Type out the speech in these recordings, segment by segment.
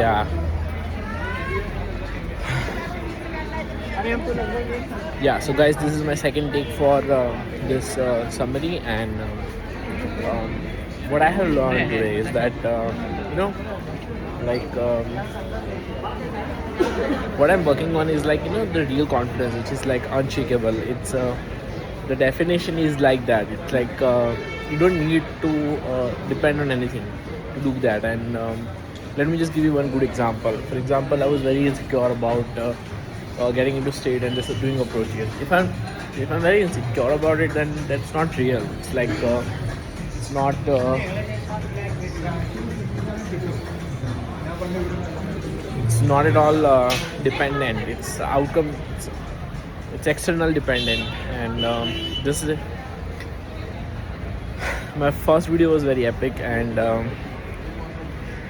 Yeah, yeah. So guys, this is my second take for this summary, and what I have learned today is that you know, like what I'm working on is like the real confidence, which is like unshakable. It's the definition is like that. It's like you don't need to depend on anything to do that. And let me just give you one good example. For example, I was very insecure about getting into state and just doing approaches. If I'm very insecure about it, then that's not real. It's like it's not. It's not at all dependent. It's outcome. It's external dependent, and this is my first video was very epic, and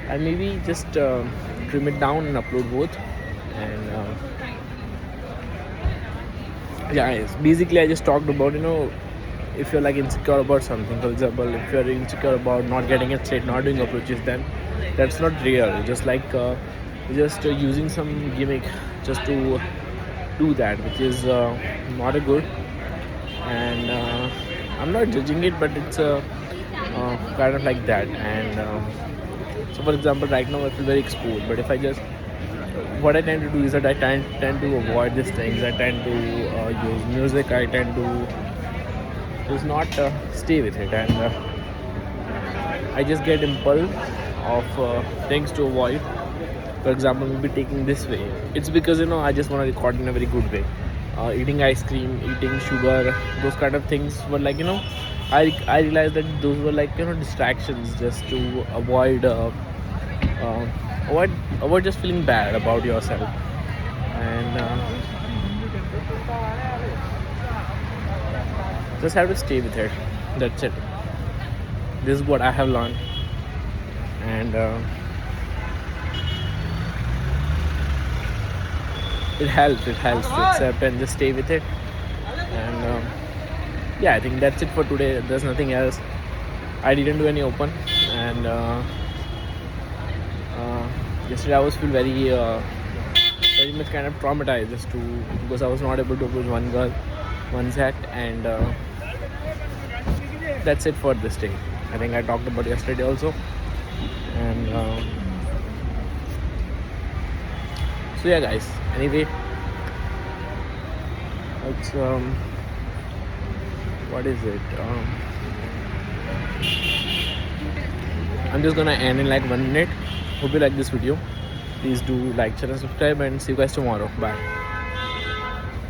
I maybe just trim it down and upload both. And yeah, basically I just talked about if you're like insecure about something. For example, if you're insecure about not getting it straight, not doing approaches, then that's not real. Just like just using some gimmick just to do that, which is not a good. And I'm not judging it, but it's kind of like that. And so for example, right now I feel very exposed, but if I just what I tend to do is that I tend to avoid these things. I tend to use music. I tend to just not stay with it, and I just get impulse of things to avoid. For example, maybe taking this way. It's because I just want to record in a very good way. Eating ice cream, eating sugar, those kind of things were like I realized that those were like distractions just to uh, avoid just feeling bad about yourself. And just have to stay with it. That's it. This is what I have learned, and it helps. It helps to accept and just stay with it. And yeah, I think that's it for today. There's nothing else. I didn't do any open, and yesterday I was feel very much kind of traumatized just to because I was not able to approach one girl, one set, and that's it for this day. I think I talked about yesterday also, and so yeah, guys. Anyway, it's what is it? I'm just gonna end in like 1 minute. Hope you like this video. Please do like, share, and subscribe, and see you guys tomorrow. Bye.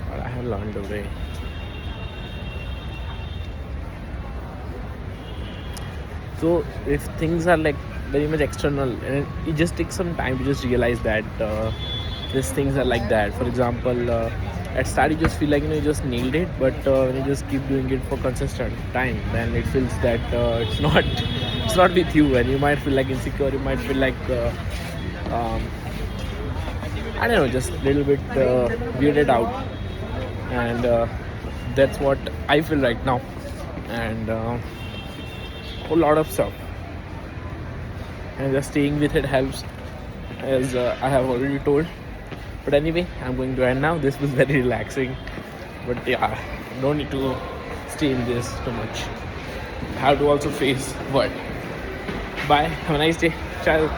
What I have learned today. So if things are like very much external, and it just takes some time to just realize that these things are like that. For example, at start you just feel like you just nailed it, but when you just keep doing it for consistent time, then it feels that it's not with you, and you might feel like insecure. You might feel like I don't know, just a little bit weirded out, and that's what I feel right now, and a whole lot of stuff. And just staying with it helps, as I have already told. But anyway, I'm going to end now. This was very relaxing, but yeah, don't need to stay in this too much. Have to also face what. Bye. Have a nice day. Ciao.